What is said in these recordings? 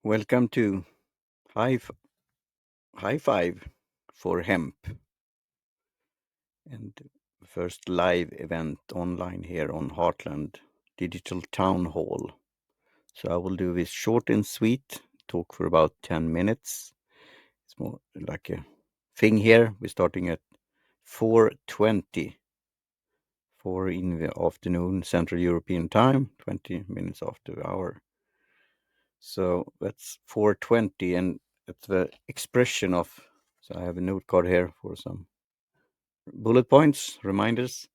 Welcome to High Five for Hemp and first live event online here on Heartland Digital Town Hall. So I will do this short and sweet, talk for about 10 minutes. It's more like a thing here. We're starting at 4:20, 4 in the afternoon Central European time, 20 minutes after the hour. So that's 4:20 and it's the expression of, so I have a note card here for some bullet points, reminders.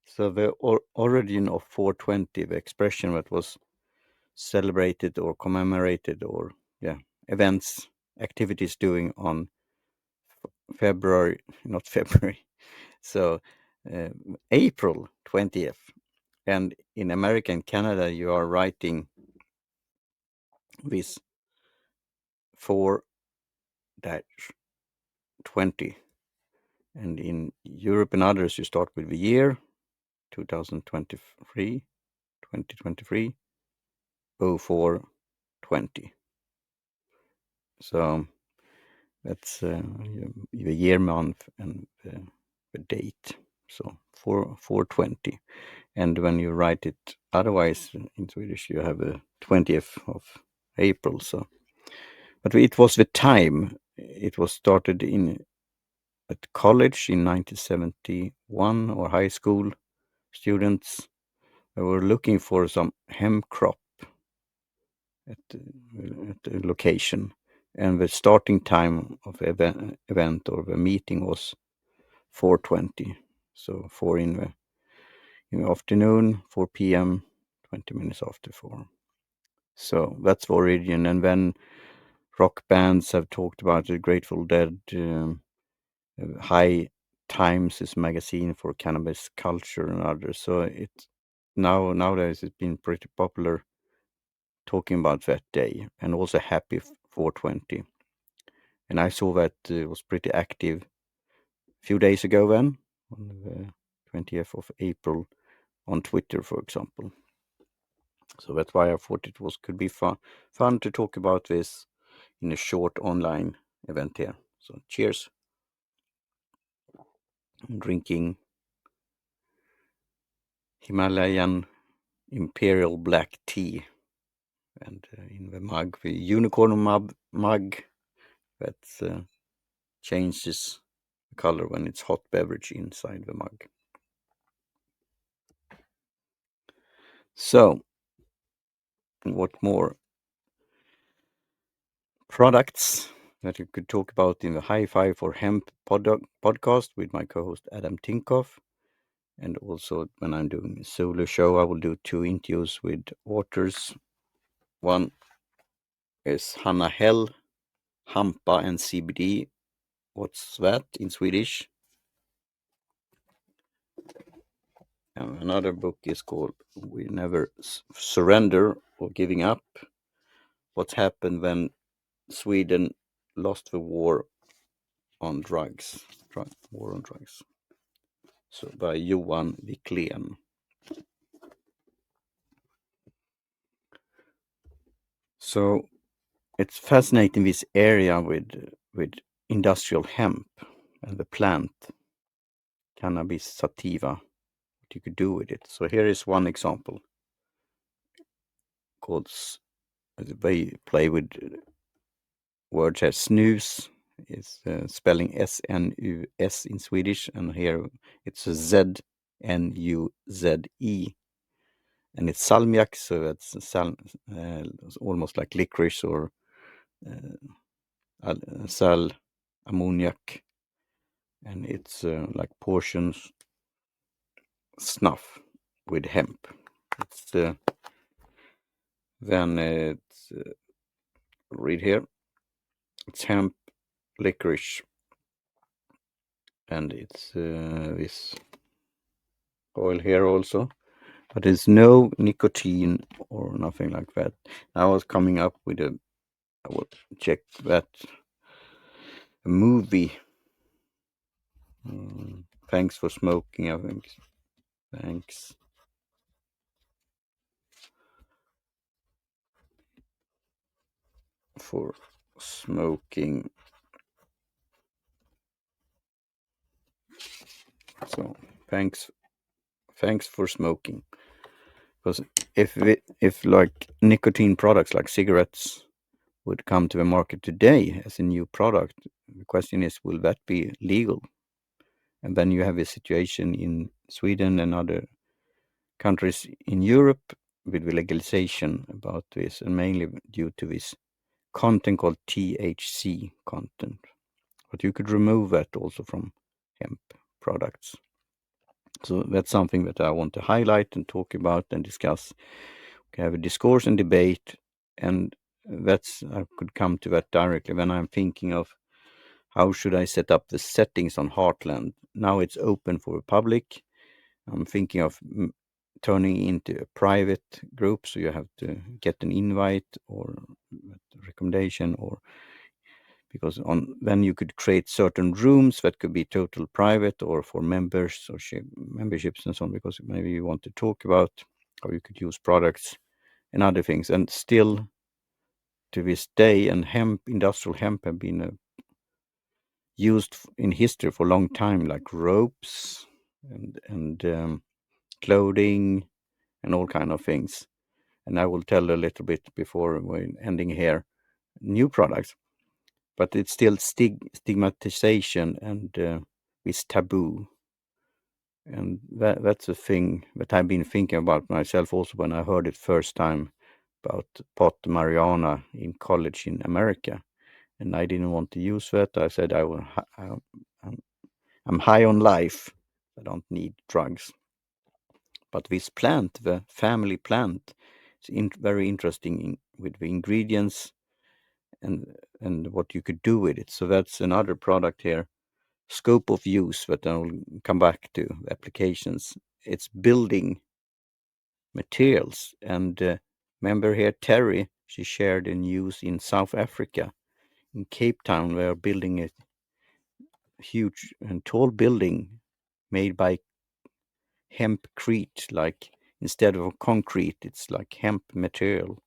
So the origin of 420, the expression that was celebrated or commemorated or events, activities doing on February, not February, so uh, April 20th. And in America and Canada, you are writing this 4-20. And in Europe and others, you start with the year 2023, 2023, 0420. So that's the year, month, and the date. So 420. And when you write it otherwise in Swedish, you have the 20th of April. So, but it was the time. It was started at college in 1971 or high school students. They were looking for some hemp crop at the location, and the starting time of event or the meeting was 4:20. So 4 in the afternoon, 4 p.m., 20 minutes after 4. So that's the origin. And then rock bands have talked about the Grateful Dead. High Times is magazine for cannabis culture and others. So nowadays it's been pretty popular talking about that day, and also happy 420. And I saw that it was pretty active a few days ago then, on the 20th of April, on Twitter, for example. So that's why I thought could be fun to talk about this in a short online event here. So cheers. I'm drinking Himalayan Imperial Black Tea, and in the mug, the unicorn mug that changes color when it's hot beverage inside the mug. So, what more products that you could talk about in the High Five for Hemp podcast with my co-host Adam Tinkoff? And also when I'm doing a solo show, I will do 2 interviews with authors. One is Hanna Hell, Hampa and CBD. What's that in Swedish? And another book is called We Never Surrender or Giving Up. What happened when Sweden lost the war on drugs? War on drugs. So by Johan Wiklén. So it's fascinating, this area with industrial hemp and the plant cannabis sativa, what you could do with it. So here is one example called, they play with words here. Snus is spelling SNUS in Swedish, and here it's a ZNUZE, and it's salmiak, so that's it's almost like licorice or sal ammoniac, and it's like portions snuff with hemp. It's then it's read here. It's hemp licorice, and it's this oil here also, but there's no nicotine or nothing like that. I was coming up with I will check that movie. Thanks for smoking, I think. Thanks. for smoking. So thanks for smoking. Because if like nicotine products like cigarettes would come to the market today as a new product, the question is, will that be legal? And then you have a situation in Sweden and other countries in Europe with the legalization about this, and mainly due to this content called THC content. But you could remove that also from hemp products. So that's something that I want to highlight and talk about and discuss. We can have a discourse and debate, and that's I could come to that directly when I'm thinking of how should I set up the settings on Heartland. Now it's open for the public. I'm thinking of turning into a private group, so you have to get an invite or a recommendation, or because on then you could create certain rooms that could be total private or for members or memberships and so on, because maybe you want to talk about how you could use products and other things. And still to this day, and industrial hemp have been used in history for a long time, like ropes and clothing and all kind of things. And I will tell a little bit before we're ending here new products, but it's still stigmatization and this taboo. And that's a thing that I've been thinking about myself also when I heard it first time about pot marijuana in college in America. And I didn't want to use that. I said I'm high on life. I don't need drugs. But this plant, the family plant, is very interesting with the ingredients and what you could do with it. So that's another product here. Scope of use that I'll come back to, applications. It's building materials. And remember here, Terry, she shared the news in South Africa, in Cape Town. They are building a huge and tall building made by hempcrete, like instead of concrete, it's like hemp material.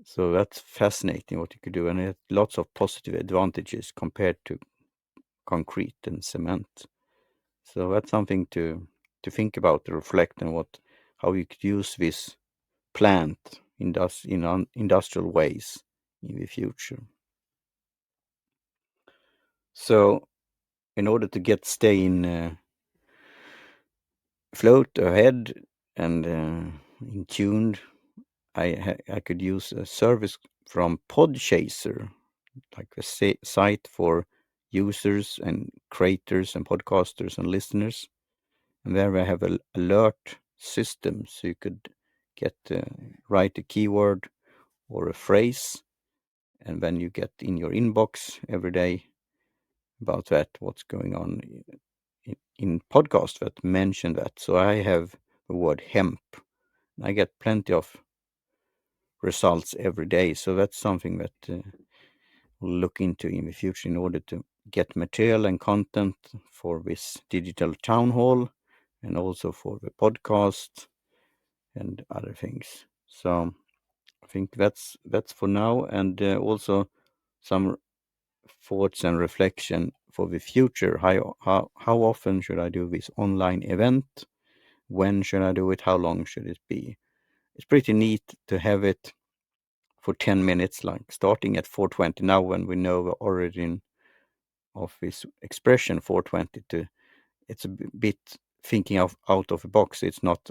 So that's fascinating what you could do, and it has lots of positive advantages compared to concrete and cement. So that's something to think about, to reflect on how you could use this plant in industrial ways in the future. So in order to stay in float ahead and in tuned, I could use a service from Podchaser, like a site for users and creators and podcasters and listeners. And there I have an alert system, so you could write a keyword or a phrase, and then you get in your inbox every day about that, what's going on in podcast that mention that. So I have the word hemp. I get plenty of results every day. So that's something that we'll look into in the future in order to get material and content for this digital town hall and also for the podcast and other things. So I think that's for now, and also some thoughts and reflection for the future. How often should I do this online event? When should I do it? How long should it be? It's pretty neat to have it for 10 minutes, like starting at 4:20 now when we know the origin of this expression 4:20 to it's a bit thinking out of the box. It's not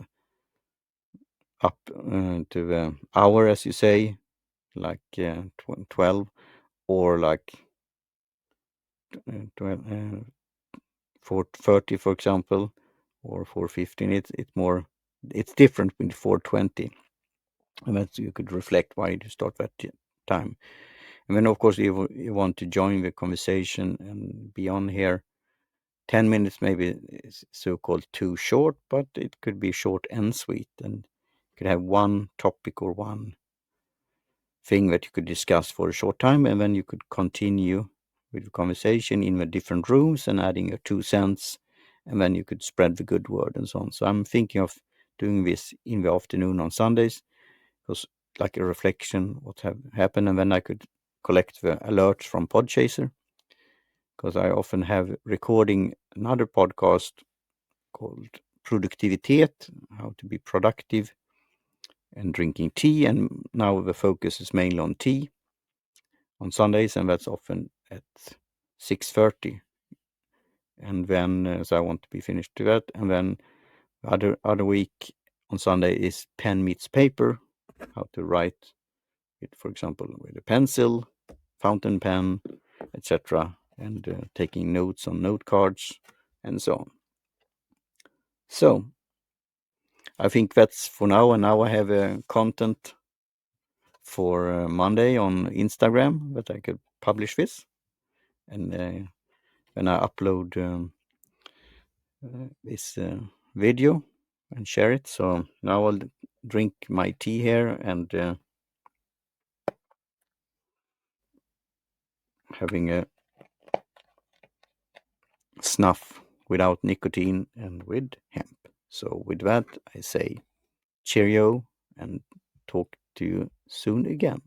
up to the hour, as you say, like 12 or like 12, 4:30, for example, or 4:15. It's different with 4:20, and that's you could reflect why you start that time. And then, of course, you want to join the conversation and be on here. 10 minutes maybe is so-called too short, but it could be short and sweet, and you could have one topic or one thing that you could discuss for a short time, and then you could continue with the conversation in the different rooms and adding your 2 cents, and then you could spread the good word and so on. So I'm thinking of doing this in the afternoon on Sundays, because like a reflection what have happened, and then I could collect the alerts from Podchaser, because I often have recording another podcast called Produktivitet, how to be productive, and drinking tea, and now the focus is mainly on tea on Sundays, and that's often at 6:30. And then so I want to be finished to that, and then other week on Sunday is pen meets paper, how to write it, for example, with a pencil, fountain pen, etc., and taking notes on note cards and so on. So I think that's for now, and now I have content for Monday on Instagram that I could publish this, and when I upload this video and share it. So now I'll drink my tea here and having a snuff without nicotine and with hemp. So with that, I say cheerio and talk to you soon again.